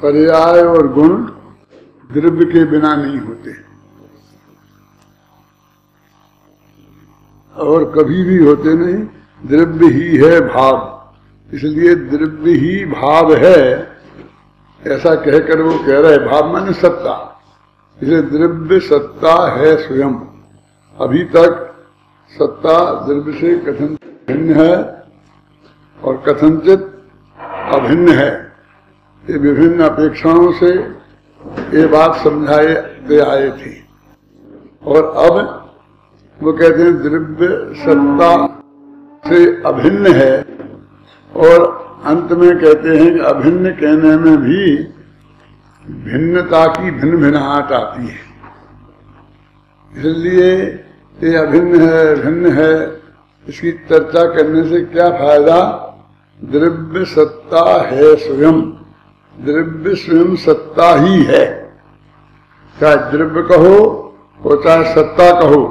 पर्याय और गुण द्रव्य के बिना नहीं होते और कभी भी होते नहीं। द्रव्य ही है भाव, इसलिए द्रव्य ही भाव है ऐसा कहकर वो कह रहे। भाव माने सत्ता, इसलिए द्रव्य सत्ता है स्वयं। अभी तक सत्ता द्रव्य से कथन भिन्न है और कथनचित अभिन्न है। ये विभिन्न अपेक्षाओं से ये बात समझाते आए थे और अब वो कहते हैं द्रव्य सत्ता से अभिन्न है और अंत में कहते हैं कि अभिन्न कहने में भी भिन्नता की भिन्न भिन्नाहट आती है। इसलिए ये अभिन्न है भिन्न है, इसकी चर्चा करने से क्या फायदा। द्रव्य सत्ता है स्वयं, द्रव्य स्वयं सत्ता ही है। चाहे द्रव्य कहो और चाहे सत्ता कहो,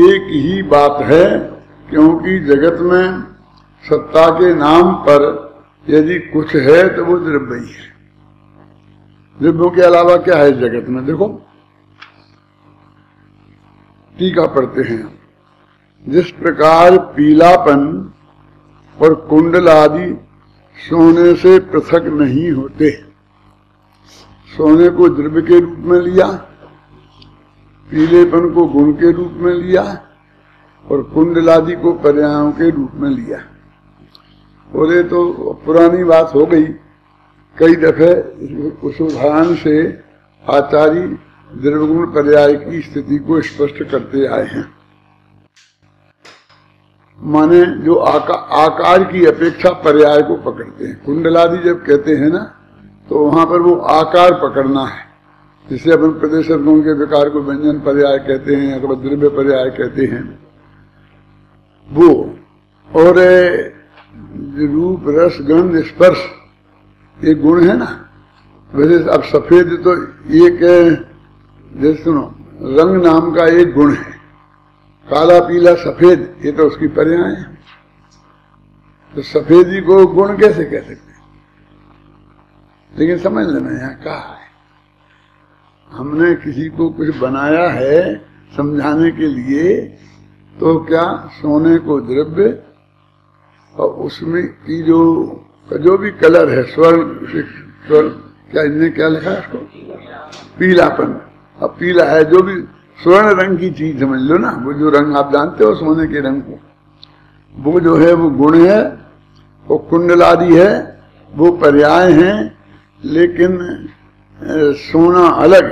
एक ही बात है, क्योंकि जगत में सत्ता के नाम पर यदि कुछ है तो वो द्रव्य ही है। द्रव्यों के अलावा क्या है जगत में? देखो टीका पढ़ते हैं। जिस प्रकार पीलापन और कुंडल आदि सोने से पृथक नहीं होते, सोने को द्रव्य के रूप में लिया, पीलेपन को गुण के रूप में लिया और कुंडल आदि को पर्यायों के रूप में लिया। और ये तो पुरानी बात हो गई। कई दफे उस उदाहरण से आचार्य द्रव्यगुण पर्याय की स्थिति को स्पष्ट करते आए हैं। माने जो आकार की अपेक्षा पर्याय को पकड़ते हैं। कुंडलादि जब कहते हैं ना, तो वहां पर वो आकार पकड़ना है, जिसे अपन प्रदेश शब्दों के विकार को व्यंजन पर्याय कहते हैं अथवा द्रव्य पर्याय कहते हैं वो। और रूप रस गंध स्पर्श ये गुण है ना। वैसे अब सफेद तो एक जैसे सुनो रंग नाम का एक गुण है, काला पीला सफेद, ये तो उसकी पर्याय है। तो सफेदी को गुण कैसे कह सकते हैं? लेकिन समझ लेना यहाँ कहा है, हमने किसी को कुछ बनाया है समझाने के लिए, तो क्या सोने को द्रव्य और उसमें की जो भी कलर है, स्वर्ण क्या इनने क्या लिखा है उसको? पीलापन। अब पीला है जो भी स्वर्ण रंग की चीज समझ लो ना, वो जो रंग आप जानते हो सोने के रंग को, वो जो है वो गुण है, वो कुंडल आदि है, वो पर्याय हैं। लेकिन सोना अलग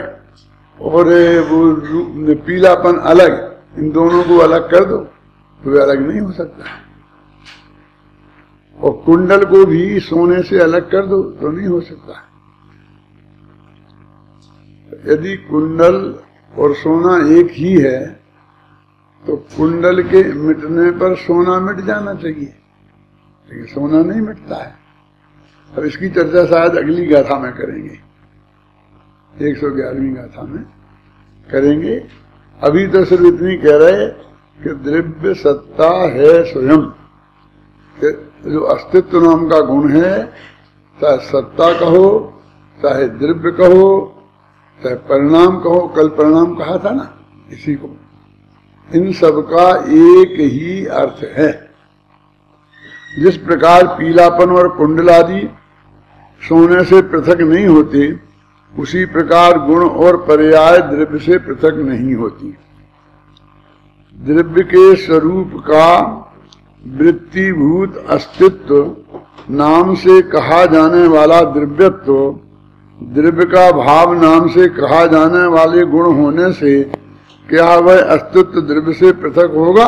और वो पीलापन अलग, इन दोनों को अलग कर दो तो वे अलग नहीं हो सकता। और कुंडल को भी सोने से अलग कर दो तो नहीं हो सकता। यदि कुंडल और सोना एक ही है तो कुंडल के मिटने पर सोना मिट जाना चाहिए, लेकिन सोना नहीं मिटता है। अब इसकी चर्चा शायद अगली गाथा में करेंगे, 111वीं गाथा में करेंगे। अभी तो सिर्फ इतनी कह रहे कि द्रव्य सत्ता है स्वयं, जो अस्तित्व नाम का गुण है, चाहे सत्ता कहो चाहे द्रव्य कहो चाहे परिणाम कहो। कल परिणाम कहा था ना इसी को। इन सब का एक ही अर्थ है। जिस प्रकार पीलापन और कुंडल आदि सोने से पृथक नहीं होते, उसी प्रकार गुण और पर्याय द्रव्य से पृथक नहीं होती। द्रव्य के स्वरूप का वृत्तिभूत अस्तित्व नाम से कहा जाने वाला द्रव्यत्व, द्रव्य का भाव नाम से कहा जाने वाले गुण होने से क्या वह अस्तित्व द्रव्य से पृथक होगा?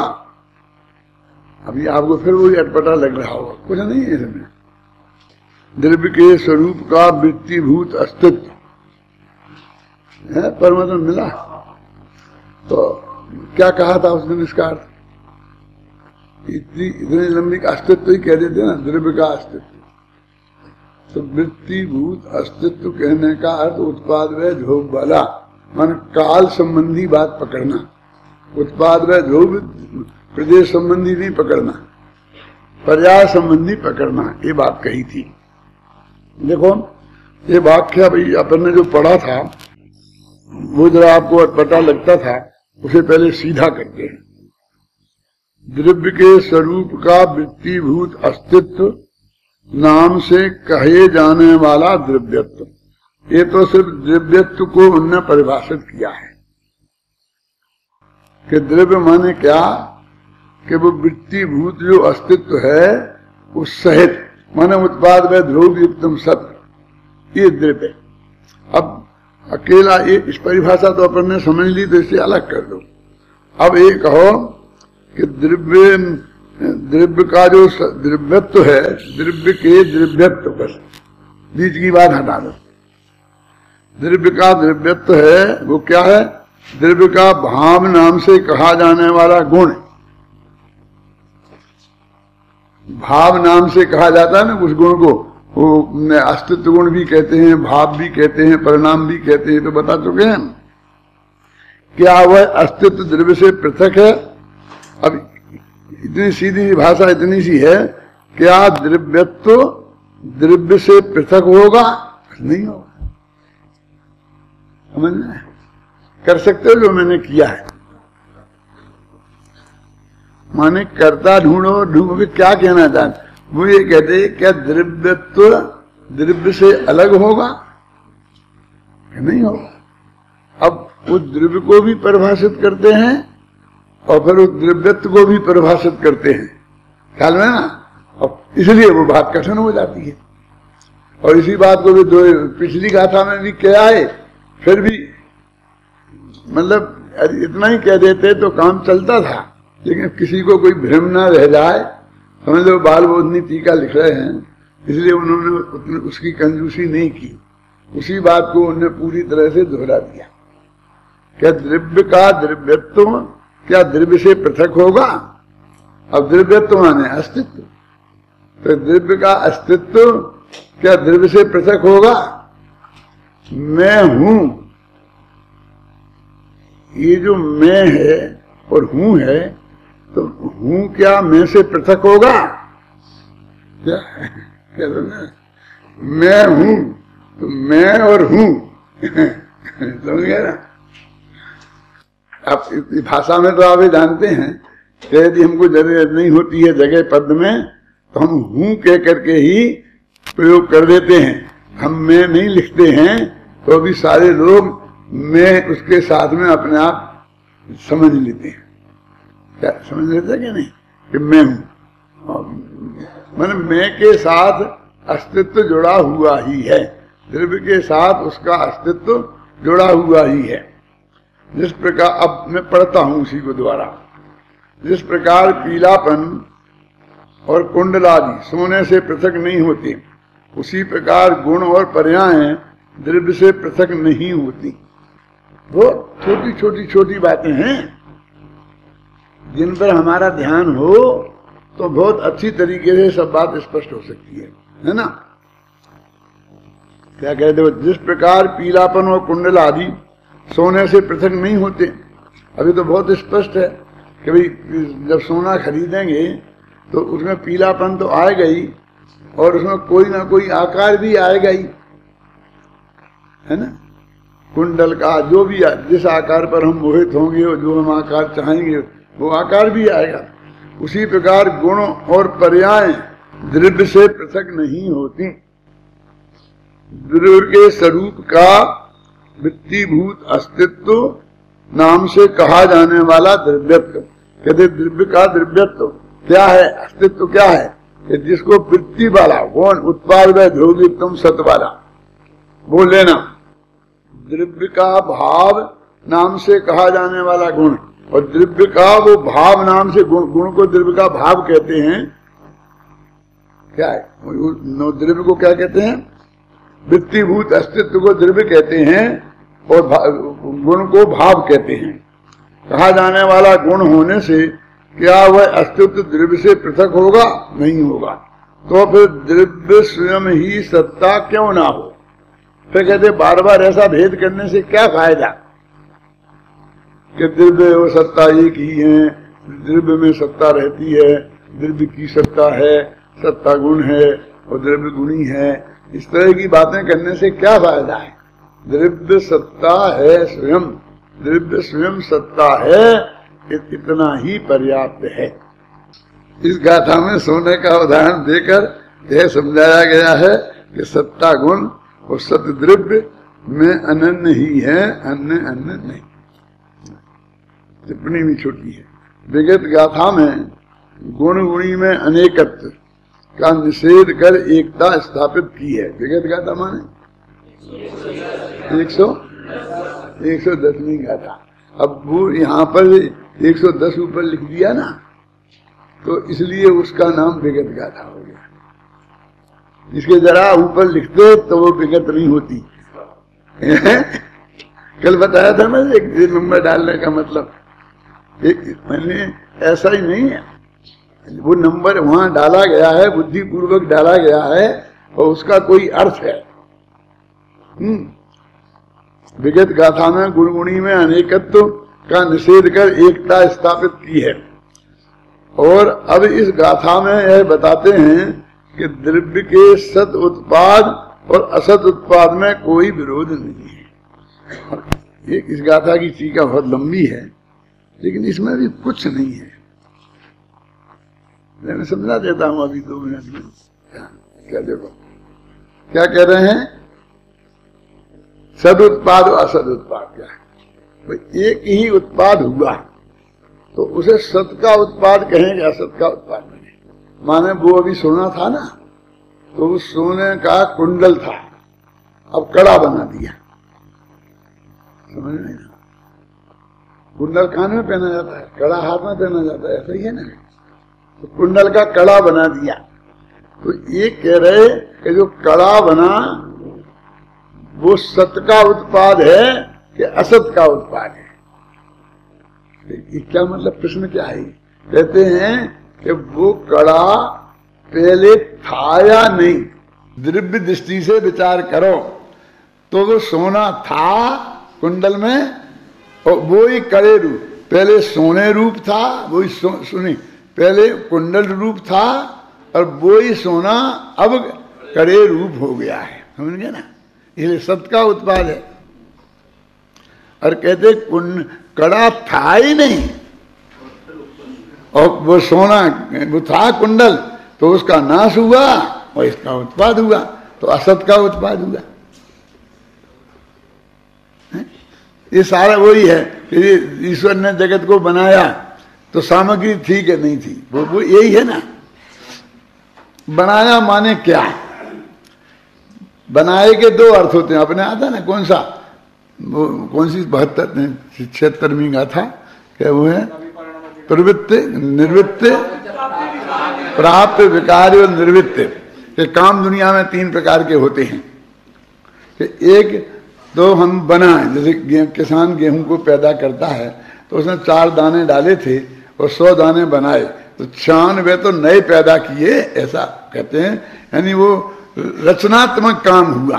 अभी आपको फिर वही अटपटा लग रहा होगा, कुछ नहीं है इसमें। द्रव्य के स्वरूप का वृत्तिभूत अस्तित्व है, परमात्मा मिला। तो क्या कहा था उस दिन इसका अर्थ? इतनी लंबी अस्तित्व ही कह देते ना, द्रव्य का अस्तित्व। तो वृत्तिभूत अस्तित्व कहने का अर्थ उत्पाद व भोग वाला, मान काल संबंधी बात पकड़ना। उत्पाद व भोग प्रदेश संबंधी नहीं पकड़ना, पर्याय संबंधी पकड़ना, ये बात कही थी। देखो ये वाक्य भाई अपन ने जो पढ़ा था वो जरा आपको अटपटा लगता था, उसे पहले सीधा करते हैं। द्रव्य के स्वरूप का वृत्तिभूत अस्तित्व नाम से कहे जाने वाला द्रव्यत्व, ये तो सिर्फ द्रव्यत्व को उन्होंने परिभाषित किया है कि द्रव्य माने क्या, कि वो वृत्तिभूत जो अस्तित्व है उस सहित, माने उत्पाद में ध्रुव युक्तम सत्य, ये द्रव्य। अब अकेला ये इस परिभाषा तो अपन ने समझ ली, तो इसे अलग कर दो। अब ये कहो कि द्रव्य का जो द्रव्यत्व है, द्रव्य के द्रव्यत्व, बस बीच की बात हटा दो। द्रव्य का द्रव्यत्व है वो क्या है? द्रव्य का भाव नाम से कहा जाने वाला गुण। भाव नाम से कहा जाता है ना उस गुण को, वो अस्तित्व गुण भी कहते हैं, भाव भी कहते हैं, परिणाम भी कहते हैं, तो बता चुके हैं। क्या वह अस्तित्व द्रव्य से पृथक है? अब इतनी सीधी भाषा इतनी सी है, क्या द्रव्यत्व द्रव्य से पृथक होगा? नहीं होगा। समझ में कर सकते हो जो मैंने किया है, माने करता ढूंढो, ढूंढो क्या कहना चाहते। वो ये कहते हैं क्या द्रव्यत्व द्रव्य से अलग होगा? नहीं होगा। अब उस द्रव्य को भी परिभाषित करते हैं और फिर उस द्रव्यत्व को भी परिभाषित करते हैं, ख्याल में ना। और इसलिए वो बात कठिन हो जाती है। और इसी बात को भी पिछली गाथा में भी क्या है, फिर भी मतलब इतना ही कह देते तो काम चलता था, लेकिन किसी को कोई भ्रम ना रह जाए, समझ लो बाल बोधनी टीका लिख रहे हैं, इसलिए उन्होंने उसकी कंजूसी नहीं की। उसी बात को उन्होंने पूरी तरह से दोहरा दिया। क्या द्रव्य का द्रव्यत्व क्या द्रव्य से पृथक होगा? अब द्रव्यत्व माने अस्तित्व, तो द्रव्य का अस्तित्व क्या द्रव्य से पृथक होगा? मैं हूं, ये जो मैं है और हूं है, तो हूं क्या मैं से पृथक होगा? क्या मैं हूं तो मैं और हूं समझ गए ना। अब इस भाषा में तो आप जानते हैं कि यदि हमको जरूरत नहीं होती है जगह पद में, तो हम हूं कह करके ही प्रयोग कर देते हैं। हम मैं नहीं लिखते हैं तो अभी सारे लोग मैं उसके साथ में अपने आप समझ लेते हैं। क्या समझ लेते हैं कि नहीं कि मैं हूं, मैंने मैं के साथ अस्तित्व जुड़ा हुआ ही है, द्रव्य के साथ उसका अस्तित्व जुड़ा हुआ ही है। जिस प्रकार अब मैं पढ़ता हूं उसी को द्वारा, जिस प्रकार पीलापन और कुंडलादि सोने से पृथक नहीं होते, उसी प्रकार गुण और पर्याय द्रव्य से पृथक नहीं होती। वो छोटी छोटी छोटी बातें हैं जिन पर हमारा ध्यान हो तो बहुत अच्छी तरीके से सब बात स्पष्ट हो सकती है ना। क्या कहते हो? जिस प्रकार पीलापन और कुंडल आदि सोने से पृथक नहीं होते, अभी तो बहुत स्पष्ट है कि भाई जब सोना खरीदेंगे तो उसमें पीलापन तो आएगा ही और उसमें कोई ना कोई आकार भी आएगा ही, है ना। कुंडल का जो भी जिस आकार पर हम मोहित होंगे और जो हम आकार चाहेंगे वो आकार भी आएगा। उसी प्रकार गुण और पर्याय द्रव्य से पृथक नहीं होती। द्रव्य के स्वरूप का वृत्तिभूत अस्तित्व नाम से कहा जाने वाला द्रव्यत्व, कहते द्रव्य का द्रव्यत्व क्या है, अस्तित्व क्या है कि जिसको वृत्ति वाला गुण उत्पाद व ध्रुवयुक्तम सत वाला वो लेना। द्रव्य का भाव नाम से कहा जाने वाला गुण, और द्रव्य का वो भाव नाम से गुण को द्रव्य का भाव कहते हैं। क्या है द्रव्य को क्या कहते हैं? वृत्तिभूत अस्तित्व को द्रव्य कहते हैं और गुण को भाव कहते हैं। कहा जाने वाला गुण होने से क्या वह अस्तित्व द्रव्य से पृथक होगा? नहीं होगा। तो फिर द्रव्य स्वयं ही सत्ता क्यों ना हो? फिर कहते बार बार ऐसा भेद करने से क्या फायदा कि द्रव्य और सत्ता एक ही है, द्रव्य में सत्ता रहती है, द्रव्य की सत्ता है, सत्ता गुण है और द्रव्य गुणी है, इस तरह की बातें करने से क्या फायदा है? द्रव्य सत्ता है स्वयं, द्रव्य स्वयं सत्ता है, इतना ही पर्याप्त है। इस गाथा में सोने का उदाहरण देकर यह समझाया गया है कि सत्ता गुण और सत्य द्रव्य में अनन्य ही है, अन्य अन्य नहीं। टिप्पणी भी छोटी है। विगत गाथा में गुण गुणी में अनेकत्व का निषेध कर एकता स्थापित की है। विगत गाथा माने 110वीं गाथा। अब वो यहाँ पर 110 ऊपर लिख दिया ना, तो इसलिए उसका नाम विगत गाथा हो गया। इसके जरा ऊपर लिखते तो वो विगत नहीं होती। कल बताया था ना एक नंबर डालने का मतलब, मैंने ऐसा ही नहीं है, वो नंबर वहां डाला गया है, बुद्धि पूर्वक डाला गया है और उसका कोई अर्थ है। विगत गाथा में गुणगुणी में अनेकत्व का निषेध कर एकता स्थापित की है। और अब इस गाथा में यह बताते हैं कि द्रव्य के सत उत्पाद और असत उत्पाद में कोई विरोध नहीं है। इस गाथा की टीका बहुत लंबी है, लेकिन इसमें भी कुछ नहीं है। मैं समझा देता हूं अभी 2 मिनट में। क्या देखो क्या कह रहे हैं? सद उत्पाद और असद उत्पाद क्या है? भाई एक ही उत्पाद हुआ तो उसे सत का उत्पाद कहेंगे, असत का उत्पाद नहीं। माने वो अभी सोना था ना, तो उस सोने का कुंडल था, अब कड़ा बना दिया। समझ नहीं ना? कुंडल कान में पहना जाता है, कड़ा हाथ में पहना जाता है, ऐसा ही है ना। तो कुंडल का कड़ा बना दिया। तो ये कह रहे कि जो कड़ा बना वो सत का उत्पाद है कि असत का उत्पाद है? क्या मतलब? प्रश्न क्या है? कहते हैं कि वो कड़ा पहले था या नहीं, द्रव्य दृष्टि से विचार करो तो वो सोना था कुंडल में, और वो ही कड़े रूप, पहले सोने रूप था, वो ही सुनी पहले कुंडल रूप था, और वो ही सोना अब कड़े रूप हो गया है। समझ गए ना? इसलिए सत का उत्पाद है। और कहते कड़ा था ही नहीं, और वो सोना वो था कुंडल, तो उसका नाश हुआ और इसका उत्पाद हुआ, तो असत का उत्पाद हुआ। ये सारा वही है कि ईश्वर ने जगत को बनाया तो सामग्री थी कि नहीं थी, वो यही है ना। बनाया माने क्या? बनाए के 2 अर्थ होते हैं। अपने आता ना कौन सा, वो कौन सी 76वीं गाथा क्या वो है? प्रवृत्ति निर्वृत्ति प्राप्त विकार और निर्वृत्ति के काम दुनिया में 3 प्रकार के होते हैं। कि एक तो हम बनाए, जैसे किसान गेहूं को पैदा करता है तो उसने 4 दाने डाले थे और 100 दाने बनाए, तो 96 तो नए पैदा किए, ऐसा कहते हैं। यानी वो रचनात्मक काम हुआ,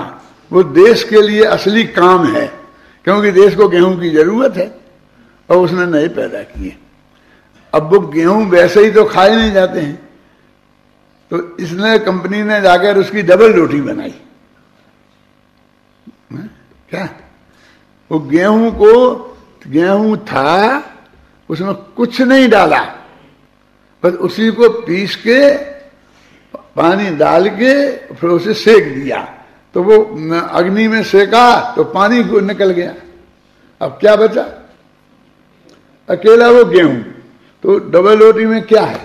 वो देश के लिए असली काम है, क्योंकि देश को गेहूं की जरूरत है और उसने नए पैदा किए। अब वो गेहूं वैसे ही तो खाए नहीं जाते हैं, तो इसने कंपनी ने जाकर उसकी डबल रोटी बनाई। क्या वो गेहूं था, उसमें कुछ नहीं डाला, बस उसी को पीस के पानी डाल के फिर उसे सेक दिया, तो वो अग्नि में सेका तो पानी को निकल गया। अब क्या बचा? अकेला वो गेहूं। तो डबल रोटी में क्या है?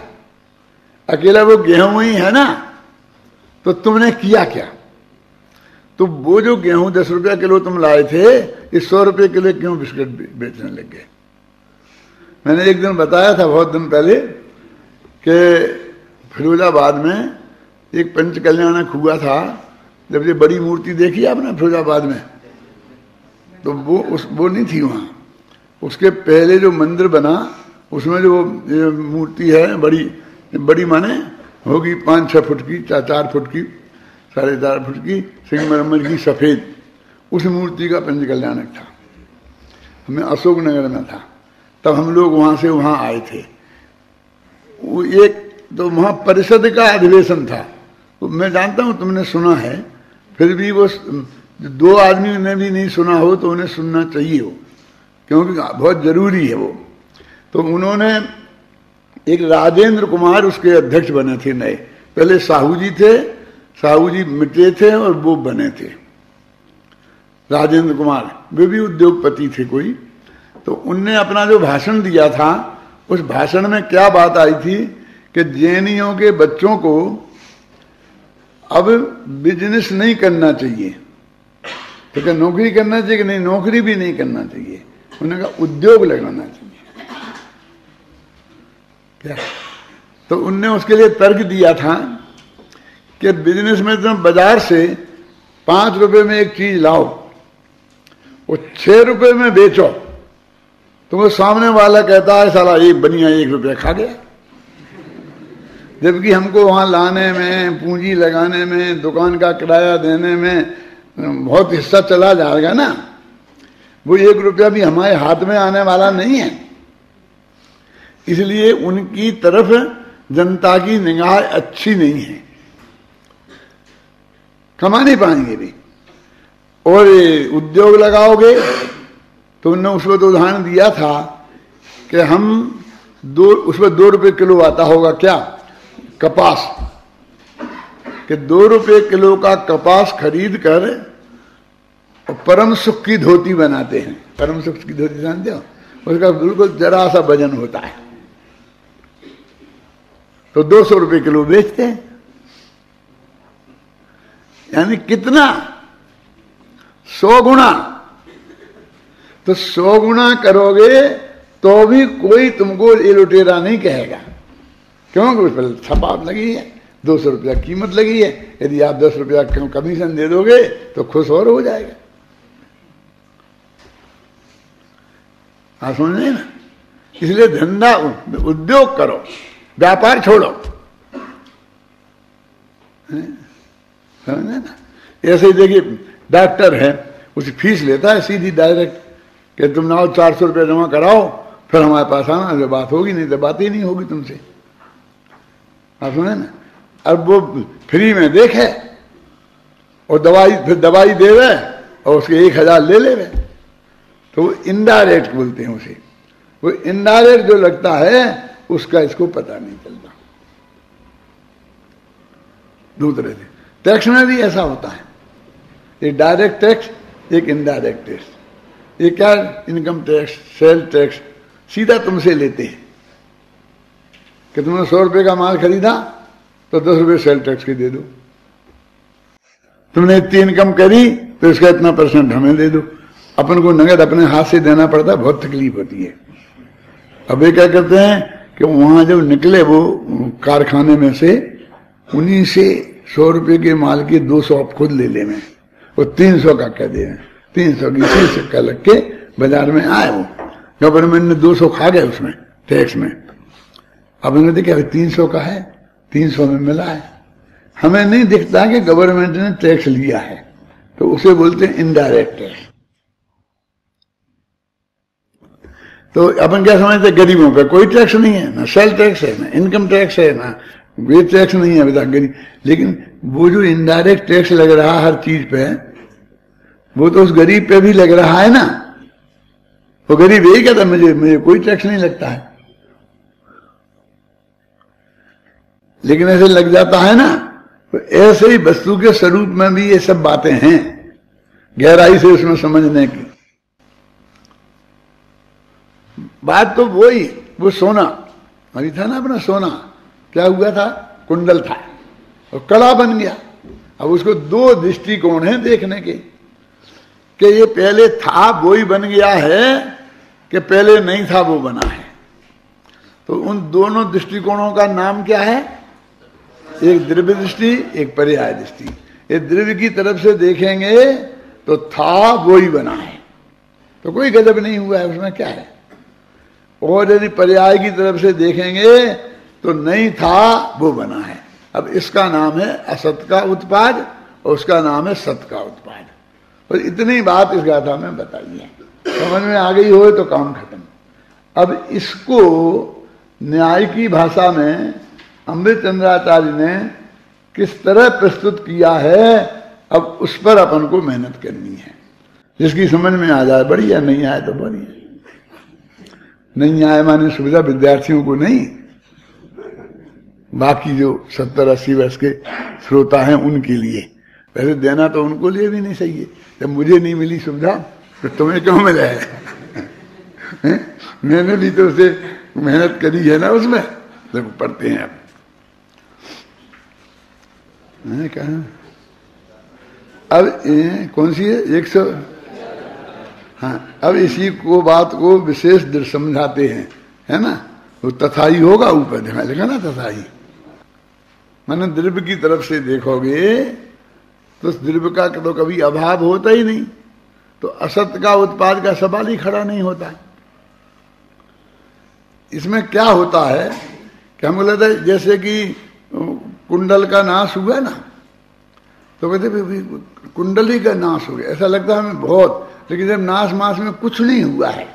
अकेला वो गेहूं ही है ना। तो तुमने किया क्या? तो वो जो गेहूं 10 रुपया किलो तुम लाए थे, इस 100 रुपये किलो क्यों बिस्किट बेचने लग गए? मैंने एक दिन बताया था बहुत दिन पहले कि फिरोजाबाद में एक पंच कल्याणक हुआ था। जब ये बड़ी मूर्ति देखी आपने फिरोजाबाद में, तो वो नहीं थी वहां। उसके पहले जो मंदिर बना उसमें जो मूर्ति है बड़ी माने होगी 5-6 फुट की, 4 फुट की, 4.5 फुट की, संगमरमर की, सफेद, उस मूर्ति का पंच कल्याणक था। हमें अशोकनगर में था, तब हम लोग वहां से वहां आए थे। वो एक तो वहां परिषद का अधिवेशन था। तो मैं जानता हूं तुमने सुना है, फिर भी वो दो आदमी ने भी नहीं सुना हो तो उन्हें सुनना चाहिए हो, क्योंकि बहुत जरूरी है वो। तो उन्होंने एक राजेंद्र कुमार उसके अध्यक्ष बने थे नए। पहले साहू जी थे, साहू जी मिटे थे और वो बने थे राजेंद्र कुमार, वे भी उद्योगपति थे कोई। तो उनने अपना जो भाषण दिया था, उस भाषण में क्या बात आई थी कि जैनियों के बच्चों को अब बिजनेस नहीं करना चाहिए। तो क्या नौकरी करना चाहिए कि नहीं? नौकरी भी नहीं करना चाहिए, उन्होंने कहा उद्योग लगाना चाहिए। क्या? तो उनने उसके लिए तर्क दिया था कि बिजनेस में तुम बाजार से 5 रुपए में एक चीज लाओ, वो 6 रुपए में बेचो, तो वो सामने वाला कहता है साला एक बनिया 1 रुपया खा गया। जबकि हमको वहां लाने में, पूंजी लगाने में, दुकान का किराया देने में बहुत हिस्सा चला जाएगा ना। वो 1 रुपया भी हमारे हाथ में आने वाला नहीं है। इसलिए उनकी तरफ जनता की निगाह अच्छी नहीं है, कमा नहीं पाएंगे भी। और उद्योग लगाओगे तो उन्होंने उसमें तो उदाहरण दिया था कि हम उसमें 2 रुपये किलो आता होगा क्या, कपास, कि 2 रुपये किलो का कपास खरीद कर और परम सुख की धोती बनाते हैं। परम सुख की धोती जानते हो? उसका बिल्कुल जरा सा वजन होता है, तो 200 रुपये किलो बेचते हैं। यानी कितना? 100 गुना। तो 100 गुना करोगे तो भी कोई तुमको ये लुटेरा नहीं कहेगा, क्योंकि उस पर छपात लगी है, 200 रुपया कीमत लगी है। यदि आप 10 रुपया कमीशन दे दोगे तो खुश और हो जाएगा। आप समझ रहे ना? इसलिए धंधा उद्योग करो, व्यापार छोड़ो, समझे ना? ऐसे ही देखिए डॉक्टर है, उसकी फीस लेता है सीधी डायरेक्ट कि तुम ना 400 रुपये जमा कराओ फिर हमारे पास आना, जो बात होगी, नहीं तो बात ही नहीं होगी तुमसे। आप सुने ना? अब वो फ्री में देखे और दवाई, फिर दवाई दे रहे और उसके 1000 ले ले रहे, तो वो इनडायरेक्ट बोलते हैं उसे। वो इनडायरेक्ट जो लगता है उसका इसको पता नहीं चलता। दूसरे से टैक्स में भी ऐसा होता है, एक डायरेक्ट टैक्स, एक इनडायरेक्ट टैक्स। ये क्या? इनकम टैक्स, सेल टैक्स सीधा तुमसे लेते हैं कि तुमने 100 रुपये का माल खरीदा तो 10 रुपये सेल टैक्स के दे दो। तुमने इतनी इनकम करी तो इसका इतना % हमें दे दो। अपन को नगद अपने हाथ से देना पड़ता है, बहुत तकलीफ होती है। अब ये क्या करते हैं कि वहां जब निकले वो कारखाने में से, उन्हीं से 100 रुपये के माल के 200 आप खुद ले ले में, वो 300 का कह दे, 300 की सिक्का लग के बाजार में आए। वो गवर्नमेंट ने 200 खा गए उसमें टैक्स में। अब उन्होंने देखा 300 का है, 300 में मिला है। हमें नहीं दिखता कि गवर्नमेंट ने टैक्स लिया है, तो उसे बोलते हैं इनडायरेक्ट टैक्स। तो अपन क्या समझते, गरीबों पे कोई टैक्स नहीं है, ना सेल टैक्स है, ना इनकम टैक्स है, ना वे टैक्स नहीं है अभी तक गरीब। लेकिन वो जो इनडायरेक्ट टैक्स लग रहा है हर चीज पे, वो तो उस गरीब पे भी लग रहा है ना। वो गरीब यही कहता है मुझे कोई टैक्स नहीं लगता है, लेकिन ऐसे लग जाता है ना। तो ऐसे ही वस्तु के स्वरूप में भी ये सब बातें हैं, गहराई से उसमें समझने की बात। तो वो सोना अभी था ना, अपना सोना क्या हुआ था, कुंडल था और कड़ा बन गया। अब उसको 2 दृष्टिकोण हैं देखने के, कि ये पहले था वो ही बन गया है कि पहले नहीं था वो बना है। तो उन दोनों दृष्टिकोणों का नाम क्या है? एक द्रव्य दृष्टि, एक पर्याय दृष्टि। ये द्रव्य की तरफ से देखेंगे तो था वो ही बना है, तो कोई गजब नहीं हुआ है, उसमें क्या है। और यदि पर्याय की तरफ से देखेंगे तो नहीं था वो बना है। अब इसका नाम है असत का उत्पाद और उसका नाम है सत का उत्पाद। और इतनी बात इस गाथा में बताई है, समझ में आ गई हो तो काम खत्म। अब इसको न्याय की भाषा में अमृतचंद्राचार्य ने किस तरह प्रस्तुत किया है, अब उस पर अपन को मेहनत करनी है। जिसकी समझ में आ जाए बढ़िया, नहीं आए तो बढ़िया। नहीं आए माने सुविधा विद्यार्थियों को नहीं, बाकी जो 70-80 वर्ष के श्रोता हैं उनके लिए। वैसे देना तो उनको लिए भी नहीं सही है। जब मुझे नहीं मिली सुविधा तो तुम्हें क्यों मिला है? मैंने भी तो उसे मेहनत करी है ना उसमें। देखो पढ़ते हैं कहा अब कौन सी है 100। हाँ, अब इसी को बात को विशेष दृढ़ समझाते हैं, है ना। वो तथाई होगा ऊपर देखा ना, तथाई माने द्रव्य की तरफ से देखोगे तो उस द्रव्य का तो कभी अभाव होता ही नहीं, तो असत का उत्पाद का सवाल ही खड़ा नहीं होता। इसमें क्या होता है कि हमको लगता है जैसे कि कुंडल का नाश हुआ ना, तो कहते कुंडल ही का नाश हो गया, ऐसा लगता है हमें बहुत। लेकिन जब नाश मास में कुछ नहीं हुआ है,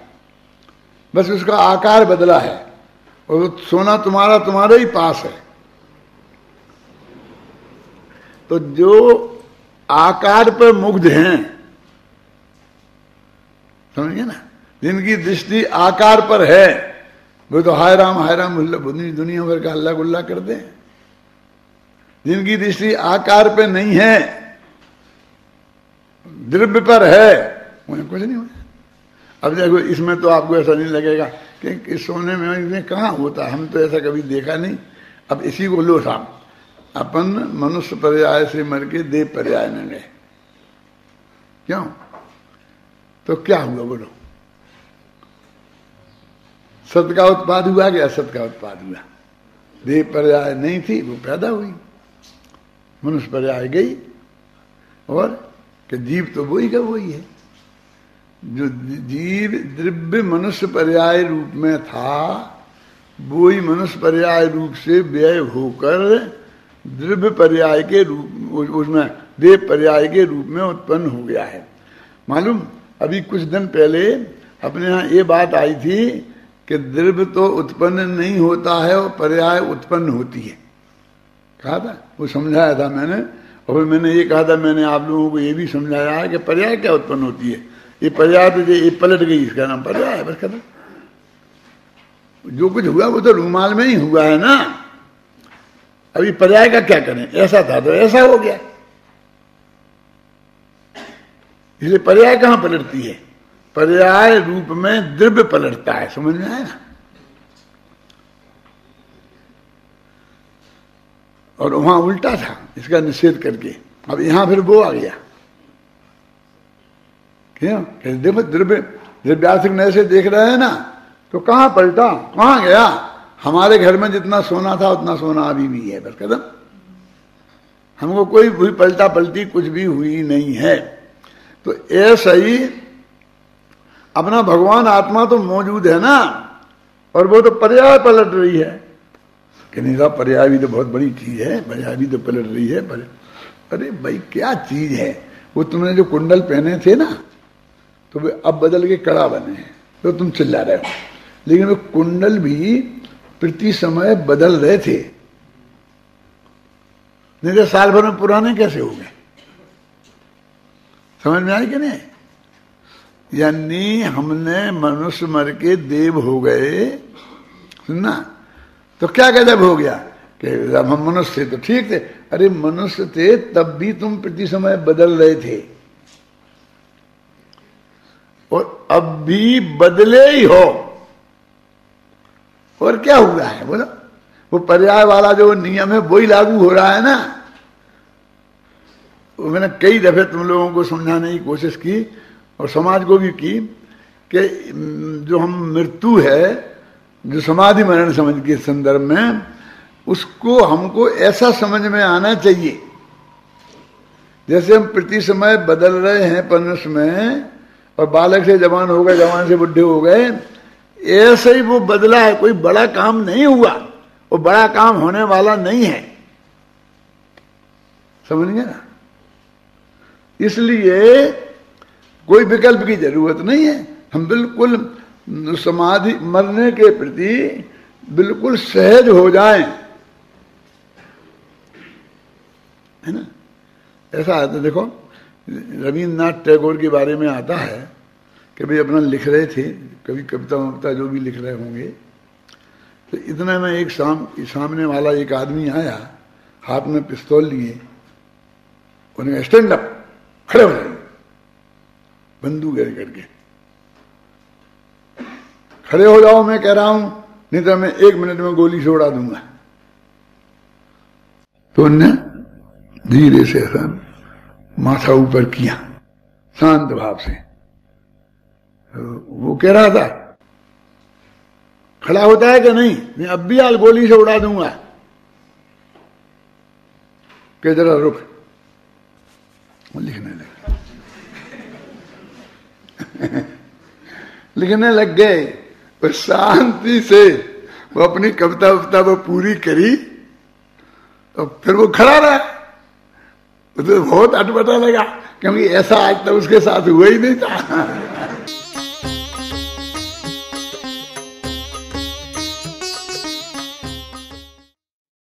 बस उसका आकार बदला है, और सोना तुम्हारे ही पास है। तो जो आकार पर मुग्ध हैं, समझिए ना, जिनकी दृष्टि आकार पर है, वो तो हाय राम दुनिया भर का हल्ला गुल्ला करते हैं। जिनकी दृष्टि आकार पे नहीं है, द्रव्य पर है, उन्हें कुछ नहीं होता। अब देखो इसमें तो आपको ऐसा नहीं लगेगा कि सोने में कहाँ होता, हम तो ऐसा कभी देखा नहीं। अब इसी को लो साहब, अपन मनुष्य पर्याय से मर के देव पर्याय में गए, क्यों? तो क्या हुआ बोलो? सत का उत्पाद हुआ कि असत का उत्पाद हुआ? देव पर्याय नहीं थी, वो पैदा हुई, मनुष्य पर्याय गई, और कि जीव तो वही का वही है। जो जीव द्रव्य मनुष्य पर्याय रूप में था, वही मनुष्य पर्याय रूप से व्यय होकर द्रव्य पर्याय के रूप, उसमें देव पर्याय के रूप में उत्पन्न हो गया है। मालूम, अभी कुछ दिन पहले अपने यहाँ ये बात आई थी कि द्रव्य तो उत्पन्न नहीं होता है और पर्याय उत्पन्न होती है, कहा था, वो समझाया था मैंने। और मैंने ये कहा था, मैंने आप लोगों को ये भी समझाया है कि पर्याय क्या उत्पन्न होती है। ये पर्याय तो ये पलट गई, इसका नाम पर्याय है, बस खत्म। जो कुछ हुआ वो तो रूमाल में ही हुआ है ना। अभी पर्याय का क्या करें, ऐसा था तो ऐसा हो गया। इसलिए पर्याय कहां पलटती है? पर्याय रूप में द्रव्य पलटता है, समझ में आया ना। और वहां उल्टा था, इसका निषेध करके। अब यहां फिर वो आ गया, क्यों? द्रव्यार्थिक नए से देख रहे हैं ना, तो कहां पलटा, कहां गया? हमारे घर में जितना सोना था उतना सोना अभी भी है, बस कदम। हमको कोई भी पलटा पलटी कुछ भी हुई नहीं है। तो ऐसा ही अपना भगवान आत्मा तो मौजूद है ना, और वो तो पर्याय पलट रही है कि नहीं साहब, पर्याय भी तो बहुत बड़ी चीज है, पर्याय भी तो पलट रही है। अरे भाई क्या चीज है वो? तुमने जो कुंडल पहने थे ना, तो वे अब बदल के कड़ा बने हैं, तो तुम चिल्ला रहे हो। लेकिन वो कुंडल भी प्रति समय बदल रहे थे, नहीं तो साल भर में पुराने कैसे हो गए? समझ में आई कि नहीं? यानी हमने मनुष्य मर के देव हो गए, सुनना, तो क्या गजब हो गया कि जब हम मनुष्य थे तो ठीक थे। अरे मनुष्य थे तब भी तुम प्रति समय बदल रहे थे, और अब भी बदले ही हो। और क्या हुआ है बोलो? वो पर्याय वाला जो नियम है वही लागू हो रहा है ना। मैंने कई दफे तुम लोगों को समझाने की कोशिश की, और समाज को भी की, कि जो हम मृत्यु है, जो समाधि मरण समझ के संदर्भ में, उसको हमको ऐसा समझ में आना चाहिए जैसे हम प्रति समय बदल रहे हैं मनुष्य में, और बालक से जवान हो गए, जवान से बुढ़े हो गए, ऐसे ही वो बदला है। कोई बड़ा काम नहीं हुआ, वो बड़ा काम होने वाला नहीं है, समझ गए ना। इसलिए कोई विकल्प की जरूरत नहीं है। हम बिल्कुल समाधि मरने के प्रति बिल्कुल सहज हो जाएं, है ना। ऐसा है। तो देखो रविन्द्रनाथ टैगोर के बारे में आता है कि भाई अपना लिख रहे थे, कभी कविता वविता जो भी लिख रहे होंगे, तो इतने में एक सामने वाला एक आदमी आया, हाथ में पिस्तौल लिए, उन्हें स्टैंड अप, खड़े हो जाइए, बंदूक ऐसे करके, खड़े हो जाओ मैं कह रहा हूं, नहीं तो मैं 1 मिनट में गोली से उड़ा दूंगा। तो उनने धीरे से ऐसा माथा ऊपर किया शांत भाव से। वो कह रहा था खड़ा होता है कि नहीं, मैं अब भी आज गोली से उड़ा दूंगा। कि जरा रुक, वो लिखने लगे लिखने लग गए। और शांति से वो अपनी कविता वविता वो पूरी करी, तो फिर वो खड़ा रहा। तो बहुत अटपटा लगा, क्योंकि ऐसा आज तक उसके साथ हुआ ही नहीं था।